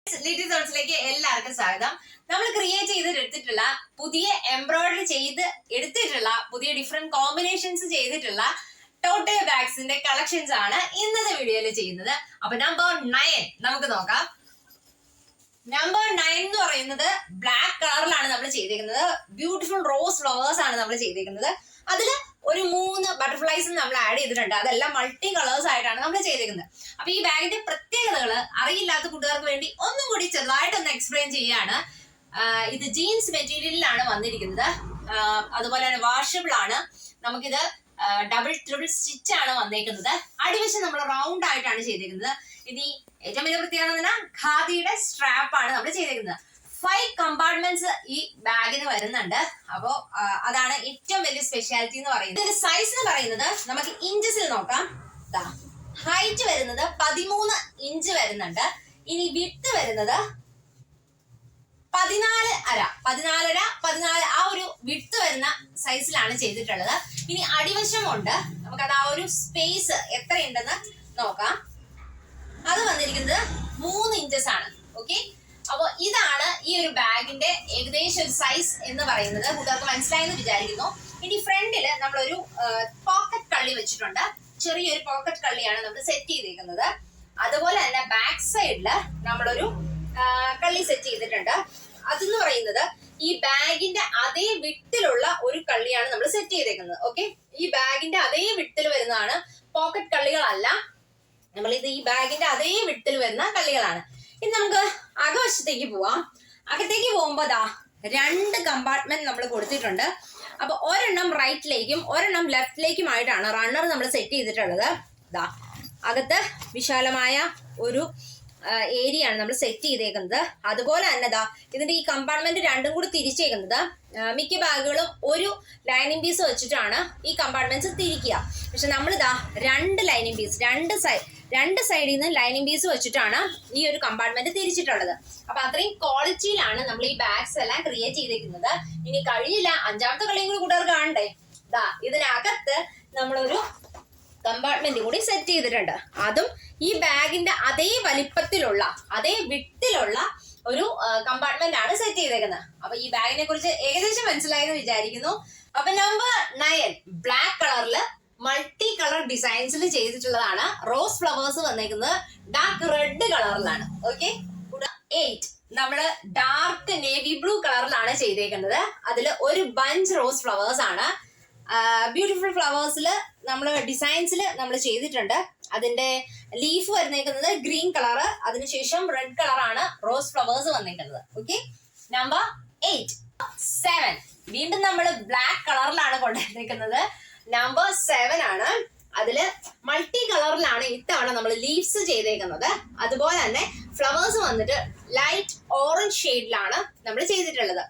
Little സോൾസിലേക്ക് എല്ലാവർക്കും സ്വാഗതം. നമ്മൾ ക്രിയേറ്റ് ചെയ്തെടുത്തിട്ടുള്ള പുതിയ എംബ്രോയിഡറി ചെയ്ത് എടുത്തിട്ടുള്ള പുതിയ ഡിഫറെന്റ് കോമ്പിനേഷൻസ് ചെയ്തിട്ടുള്ള ടോട്ടേ ബാഗ്സിന്റെ കളക്ഷൻസ് ആണ് ഇന്നത്തെ വീഡിയോയിൽ ചെയ്യുന്നത്. അപ്പൊ നമ്പർ 9 നമുക്ക് നോക്കാം. നമ്പർ 9 എന്ന് പറയുന്നത് ബ്ലാക്ക് കളറിലാണ് നമ്മൾ ചെയ്തേക്കുന്നത്. ബ്യൂട്ടിഫുൾ റോസ് ഫ്ലവേഴ്സ് ആണ് നമ്മൾ ചെയ്തേക്കുന്നത്. അതില് ഒരു 3 ബട്ടർഫ്ലൈസ് നമ്മൾ ആഡ് ചെയ്തിട്ടുണ്ട്. അതെല്ലാം മൾട്ടി കളേഴ്സ് ആയിട്ടാണ് നമ്മൾ ചെയ്തേക്കുന്നത്. അപ്പൊ ഈ ബാഗിന്റെ പ്രത്യേകതകൾ അറിയില്ലാത്ത കൂട്ടുകാർക്ക് വേണ്ടി ഒന്നും കൂടി ചെറുതായിട്ടൊന്ന് എക്സ്പ്ലെയിൻ ചെയ്യാണ്. ഇത് ജീൻസ് മെറ്റീരിയലിലാണ് വന്നിരിക്കുന്നത്. അതുപോലെ തന്നെ വാഷബിൾ ആണ്. നമുക്കിത് ഡബിൾ ട്രിപ്പിൾ സ്റ്റിച്ച് ആണ് വന്നേക്കുന്നത്. അടിവശം നമ്മൾ റൗണ്ട് ആയിട്ടാണ് ചെയ്തേക്കുന്നത്. ഇനി ഏറ്റവും വലിയ പ്രത്യേകത ഖാദിയുടെ സ്ട്രാപ്പ് ആണ് നമ്മൾ ചെയ്തേക്കുന്നത്. 5 കമ്പാർട്ട്മെന്റ്സ് ഈ ബാഗിന് വരുന്നുണ്ട്. അപ്പോ അതാണ് ഏറ്റവും വലിയ സ്പെഷ്യാലിറ്റി എന്ന് പറയുന്നത്. ഇതിന്റെ സൈസ് എന്ന് പറയുന്നത് നമുക്ക് ഇഞ്ചസിൽ നോക്കാം. ഹൈറ്റ് വരുന്നത് 13 ഇഞ്ച് വരുന്നുണ്ട്. ഇനി വിഡ്ത്ത് വരുന്നത് 14.5 ആ ഒരു വിഡ്ത്ത് വരുന്ന സൈസിലാണ് ചെയ്തിട്ടുള്ളത്. ഇനി അടിവശമുണ്ട്. നമുക്കത് ആ ഒരു സ്പേസ് എത്രയുണ്ടെന്ന് നോക്കാം. അത് വന്നിരിക്കുന്നത് 3 ഇഞ്ചസ് ആണ്. ഓക്കെ, അപ്പൊ ഇതാണ് ഈ ഒരു ബാഗിന്റെ ഏകദേശം ഒരു സൈസ് എന്ന് പറയുന്നത്. കൂട്ടുകാർക്ക് മനസ്സിലായെന്ന് വിചാരിക്കുന്നു. ഇനി ഫ്രണ്ടില് നമ്മളൊരു പോക്കറ്റ് കള്ളി വെച്ചിട്ടുണ്ട്. ചെറിയൊരു പോക്കറ്റ് കള്ളിയാണ് നമ്മൾ സെറ്റ് ചെയ്തേക്കുന്നത്. അതുപോലെ തന്നെ ബാക്ക് സൈഡില് നമ്മളൊരു കള്ളി സെറ്റ് ചെയ്തിട്ടുണ്ട്. അതെന്ന് പറയുന്നത് ഈ ബാഗിന്റെ അതേ വിട്ടിലുള്ള ഒരു കള്ളിയാണ് നമ്മൾ സെറ്റ് ചെയ്തേക്കുന്നത്. ഓക്കെ, ഈ ബാഗിന്റെ അതേ വിട്ടിൽ വരുന്നതാണ്, പോക്കറ്റ് കള്ളികളല്ല. നമ്മളിത് ഈ ബാഗിന്റെ അതേ വിട്ടിൽ വരുന്ന കള്ളികളാണ്. ഇനി നമുക്ക് അകവശത്തേക്ക് പോവാം. അകത്തേക്ക് പോകുമ്പോ 2 കമ്പാർട്ട്മെന്റ് നമ്മൾ കൊടുത്തിട്ടുണ്ട്. അപ്പൊ ഒരെണ്ണം റൈറ്റിലേക്കും ഒരെണ്ണം ലെഫ്റ്റിലേക്കുമായിട്ടാണ് റണ്ണർ നമ്മൾ സെറ്റ് ചെയ്തിട്ടുള്ളത്. അകത്ത് വിശാലമായ ഒരു ഏരിയ ആണ് നമ്മൾ സെറ്റ് ചെയ്തേക്കുന്നത്. അതുപോലെ തന്നെ ഇതിന്റെ ഈ കമ്പാർട്ട്മെന്റ് രണ്ടും കൂടി തിരിച്ചേക്കുന്നത്. മിക്ക ബാഗുകളും ഒരു ലൈനിങ് പീസ് വെച്ചിട്ടാണ് ഈ കമ്പാർട്ട്മെന്റ്സ് തിരിക്കുക. പക്ഷെ നമ്മൾ 2 ലൈനിങ് പീസ് രണ്ട് സൈഡിൽ നിന്ന് ലൈനിങ് പീസ് വെച്ചിട്ടാണ് ഈ ഒരു കമ്പാർട്ട്മെന്റ് തിരിച്ചിട്ടുള്ളത്. അപ്പൊ അത്രയും ക്വാളിറ്റിയിലാണ് നമ്മൾ ഈ ബാഗ്സ് എല്ലാം ക്രിയേറ്റ് ചെയ്തേക്കുന്നത്. ഇനി കഴിയില്ല, 5ാമത്തെ കളിയും കൂടി കൂട്ടുകാർ കാണണ്ടേ. ഇതിനകത്ത് നമ്മളൊരു കമ്പാർട്ട്മെന്റ് കൂടി സെറ്റ് ചെയ്തിട്ടുണ്ട്. അതും ഈ ബാഗിന്റെ അതേ വലിപ്പത്തിലുള്ള അതേ വിട്ടിലുള്ള ഒരു കമ്പാർട്ട്മെന്റ് ആണ് സെറ്റ് ചെയ്തേക്കുന്നത്. അപ്പൊ ഈ ബാഗിനെ കുറിച്ച് ഏകദേശം മനസ്സിലായെന്ന് വിചാരിക്കുന്നു. അപ്പൊ നമ്പർ 9 ബ്ലാക്ക് കളറില് മൾട്ടി കളർ ഡിസൈൻസിൽ ചെയ്തിട്ടുള്ളതാണ്. റോസ് ഫ്ലവേഴ്സ് വന്നേക്കുന്നത് ഡാർക്ക് റെഡ് കളറിലാണ്. ഓക്കെ, 8 നമ്മള് ഡാർക്ക് നേവി ബ്ലൂ കളറിലാണ് ചെയ്തേക്കുന്നത്. അതിൽ ഒരു ബഞ്ച് റോസ് ഫ്ലവേഴ്സ് ആണ്. ബ്യൂട്ടിഫുൾ ഫ്ലവേഴ്സിൽ നമ്മൾ ഡിസൈൻസിൽ നമ്മൾ ചെയ്തിട്ടുണ്ട്. അതിന്റെ ലീഫ് വരുന്നേക്കുന്നത് ഗ്രീൻ കളറ്, അതിനുശേഷം റെഡ് കളറാണ് റോസ് ഫ്ലവേഴ്സ് വന്നേക്കുന്നത്. ഓക്കെ, നമ്പർ 8 7 വീണ്ടും നമ്മൾ ബ്ലാക്ക് കളറിലാണ് കൊണ്ടുവന്നേക്കുന്നത്. നമ്പർ 7 ആണ്. അതില് മൾട്ടി കളറിലാണ് ഇത്തവണ നമ്മൾ ലീവ്സ് ചെയ്തേക്കുന്നത്. അതുപോലെ തന്നെ ഫ്ലവേഴ്സ് വന്നിട്ട് ലൈറ്റ് ഓറഞ്ച് ഷെയ്ഡിലാണ് നമ്മൾ ചെയ്തിട്ടുള്ളത്.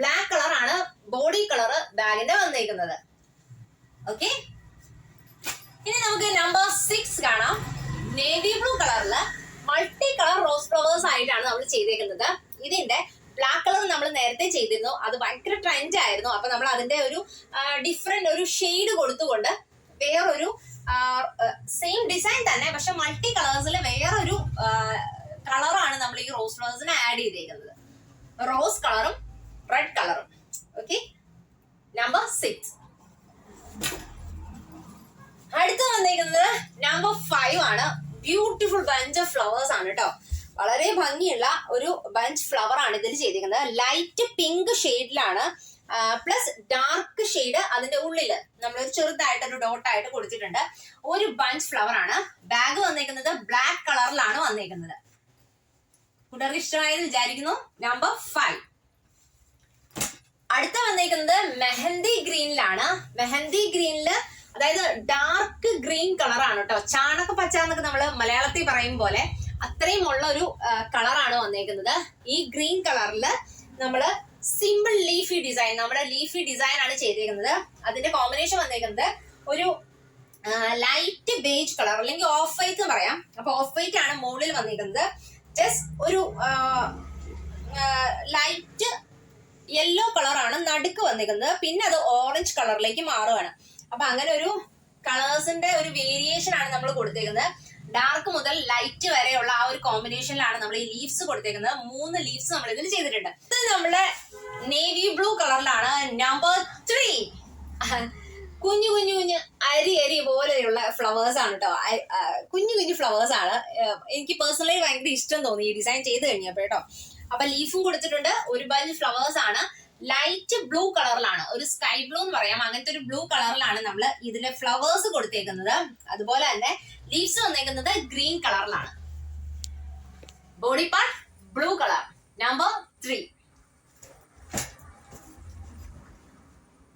ബ്ലാക്ക് കളറാണ് ബോഡി കളർ ബാഗിന്റെ വന്നേക്കുന്നത്. ഓക്കെ, ഇനി നമുക്ക് നമ്പർ 6 കാണാം. നേവി ബ്ലൂ കളറില് മൾട്ടി കളർ റോസ് ഫ്ലവേഴ്സ് ആയിട്ടാണ് നമ്മൾ ചെയ്തേക്കുന്നത്. ഇതിന്റെ ബ്ലാക്ക് കളർ നമ്മൾ നേരത്തെ ചെയ്തിരുന്നു. അത് ഭയങ്കര ട്രെൻഡ് ആയിരുന്നു. അപ്പൊ നമ്മൾ അതിന്റെ ഒരു ഡിഫറെന്റ് ഒരു ഷെയ്ഡ് കൊടുത്തുകൊണ്ട് വേറൊരു സെയിം ഡിസൈൻ തന്നെ പക്ഷെ മൾട്ടി കളേഴ്സിൽ വേറൊരു കളറാണ് നമ്മൾ ഈ റോസ് ഫ്ലവേഴ്സിന് ആഡ് ചെയ്തേക്കുന്നത്. റോസ് കളറും റെഡ് കളറും. Okay, number 6. അടുത്ത് വന്നേക്കുന്നത് നമ്പർ 5 ആണ്. ബ്യൂട്ടിഫുൾ ബഞ്ച് ഓഫ് ഫ്ലവേഴ്സ് ആണ് കേട്ടോ. വളരെ ഭംഗിയുള്ള ഒരു ബഞ്ച് ഫ്ലവർ ആണ് ഇതിൽ ചെയ്തിരിക്കുന്നത്. ലൈറ്റ് പിങ്ക് ഷെയ്ഡിലാണ് പ്ലസ് ഡാർക്ക് ഷെയ്ഡ് അതിന്റെ ഉള്ളിൽ നമ്മളൊരു ചെറുതായിട്ടൊരു ഡോട്ടായിട്ട് കൊടുത്തിട്ടുണ്ട്. ഒരു ബഞ്ച് ഫ്ലവർ ആണ്. ബാഗ് വന്നേക്കുന്നത് ബ്ലാക്ക് കളറിലാണ് വന്നേക്കുന്നത്. കൂട്ടുകാർക്ക് ഇഷ്ടമായെന്ന് വിചാരിക്കുന്നു. നമ്പർ 5. അടുത്ത വന്നേക്കുന്നത് മെഹന്തി ഗ്രീനിലാണ്. മെഹന്തി ഗ്രീനില് അതായത് ഡാർക്ക് ഗ്രീൻ കളറാണ് കേട്ടോ. ചാണക പച്ച എന്നൊക്കെ നമ്മൾ മലയാളത്തിൽ പറയും പോലെ അത്രയും ഉള്ള ഒരു കളറാണ് വന്നേക്കുന്നത്. ഈ ഗ്രീൻ കളറില് നമ്മള് സിമ്പിൾ ലീഫി ഡിസൈൻ, നമ്മുടെ ലീഫി ഡിസൈൻ ആണ് ചെയ്തേക്കുന്നത്. അതിന്റെ കോമ്പിനേഷൻ വന്നേക്കുന്നത് ഒരു ലൈറ്റ് ബേജ് കളർ അല്ലെങ്കിൽ ഓഫ് വൈറ്റ് എന്ന് പറയാം. അപ്പൊ ഓഫ് വൈറ്റ് ആണ് മുകളിൽ വന്നേക്കുന്നത്. ജസ്റ്റ് ഒരു ലൈറ്റ് യെല്ലോ കളറാണ് നടുക്ക് വന്നേക്കുന്നത്. പിന്നെ അത് ഓറഞ്ച് കളറിലേക്ക് മാറുകയാണ്. അപ്പൊ അങ്ങനെ ഒരു കളേഴ്സിന്റെ ഒരു വേരിയേഷൻ ആണ് നമ്മൾ കൊടുത്തേക്കുന്നത്. ഡാർക്ക് മുതൽ ലൈറ്റ് വരെയുള്ള ആ ഒരു കോമ്പിനേഷനിലാണ് നമ്മൾ ഈ ലീവ്സ് കൊടുത്തേക്കുന്നത്. 3 ലീവ്സ് നമ്മൾ ഇതിൽ ചെയ്തിട്ടുണ്ട്. ഇത് നമ്മുടെ നേവി ബ്ലൂ കളറിലാണ് നമ്പർ 3. കുഞ്ഞു കുഞ്ഞു കുഞ്ഞു അരി പോലെയുള്ള ഫ്ലവേഴ്സ് ആണ് കേട്ടോ. കുഞ്ഞു കുഞ്ഞു ഫ്ലവേഴ്സ് ആണ്. എനിക്ക് പേഴ്സണലി ഭയങ്കര ഇഷ്ടം തോന്നി ഈ ഡിസൈൻ ചെയ്ത് കഴിഞ്ഞപ്പോ കേട്ടോ. അപ്പൊ ലീഫും കൊടുത്തിട്ടുണ്ട്. ഒരു ബഞ്ച് ഫ്ലവേഴ്സ് ആണ്. ലൈറ്റ് ബ്ലൂ കളറിലാണ്, ഒരു സ്കൈ ബ്ലൂ എന്ന് പറയാം, അങ്ങനത്തെ ഒരു ബ്ലൂ കളറിലാണ് നമ്മൾ ഇതിലെ ഫ്ലവേഴ്സ് കൊടുത്തേക്കുന്നത്. അതുപോലെ തന്നെ ലീവ്സ് വന്നേക്കുന്നത് ഗ്രീൻ കളറിലാണ്. Body part blue colour number 3.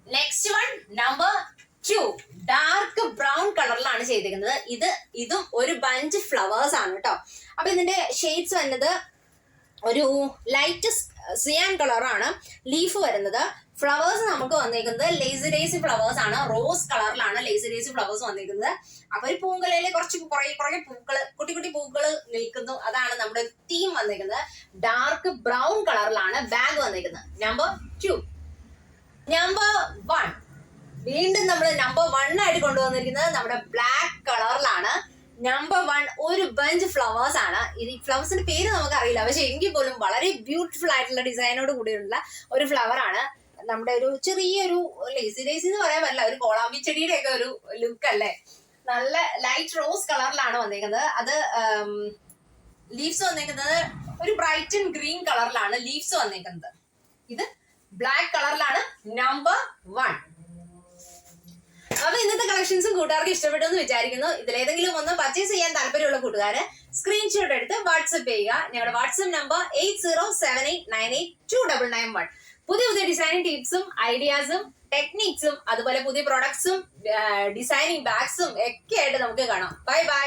Next one number 2 dark brown കളറിലാണ് ചെയ്തിരിക്കുന്നത്. ഇതും ഒരു ബഞ്ച് ഫ്ലവേഴ്സ് ആണ് കേട്ടോ. അപ്പൊ ഇതിന്റെ ഷെയ്ഡ്സ് വരുന്നത് ഒരു ലൈറ്റ് സിയാൻ കളറാണ് ലീഫ് വരുന്നത്. ഫ്ലവേഴ്സ് നമുക്ക് വന്നിരിക്കുന്നത് ലേസി ഡേസി ഫ്ലവേഴ്സ് ആണ്. റോസ് കളറിലാണ് ലേസി ഡേസി ഫ്ലവേഴ്സ് വന്നിരിക്കുന്നത്. അപ്പൊ ഒരു പൂങ്കലയില് കുറെ പൂക്കള്, കുട്ടി കുട്ടി പൂക്കള് നിൽക്കുന്നു. അതാണ് നമ്മുടെ തീം വന്നിരിക്കുന്നത്. ഡാർക്ക് ബ്രൗൺ കളറിലാണ് ബാഗ് വന്നിരിക്കുന്നത്. നമ്പർ 2. നമ്പർ 1 വീണ്ടും നമ്മൾ നമ്പർ 1 ആയിട്ട് കൊണ്ടുവന്നിരിക്കുന്നത് നമ്മുടെ ബ്ലാക്ക് കളറിലാണ്. നമ്പർ 1 ഒരു ബഞ്ച് ഫ്ലവേഴ്സ് ആണ്. ഇത് ഈ ഫ്ലവേഴ്സിന്റെ പേര് നമുക്ക് അറിയില്ല, പക്ഷെ എങ്കിൽ പോലും വളരെ ബ്യൂട്ടിഫുൾ ആയിട്ടുള്ള ഡിസൈനോട് കൂടിയുള്ള ഒരു ഫ്ലവർ ആണ്. നമ്മുടെ ഒരു ചെറിയൊരു ലേസി ഡേസി എന്ന് പറയാൻ പറ്റില്ല, ഒരു കോളാമ്പി ചെടിയുടെ ഒക്കെ ഒരു ലുക്ക് അല്ലേ. നല്ല ലൈറ്റ് റോസ് കളറിലാണ് വന്നേക്കുന്നത്. അത് ലീവ്സ് വന്നേക്കുന്നത് ഒരു ബ്രൈറ്റ് ആൻഡ് ഗ്രീൻ കളറിലാണ് ലീവ്സ് വന്നേക്കുന്നത്. ഇത് ബ്ലാക്ക് കളറിലാണ് നമ്പർ 1. അപ്പൊ ഇന്നത്തെ കളക്ഷൻസും കൂട്ടുകാർക്ക് ഇഷ്ടപ്പെട്ടു എന്ന് വിചാരിക്കുന്നു. ഇതിലേതെങ്കിലും ഒന്ന് പർച്ചേസ് ചെയ്യാൻ താല്പര്യമുള്ള കൂട്ടുകാര് സ്ക്രീൻഷോട്ട് എടുത്ത് വാട്സ്ആപ്പ് ചെയ്യുക. ഞങ്ങളുടെ വാട്സ്ആപ്പ് നമ്പർ 8078982991. പുതിയ ഡിസൈനിങ് ടിപ്സും ഐഡിയാസും ടെക്നിക്സും അതുപോലെ പുതിയ പ്രൊഡക്ട്സും ഡിസൈനിങ് ബാഗ്സും ഒക്കെ ആയിട്ട് നമുക്ക് കാണാം. Bye bye.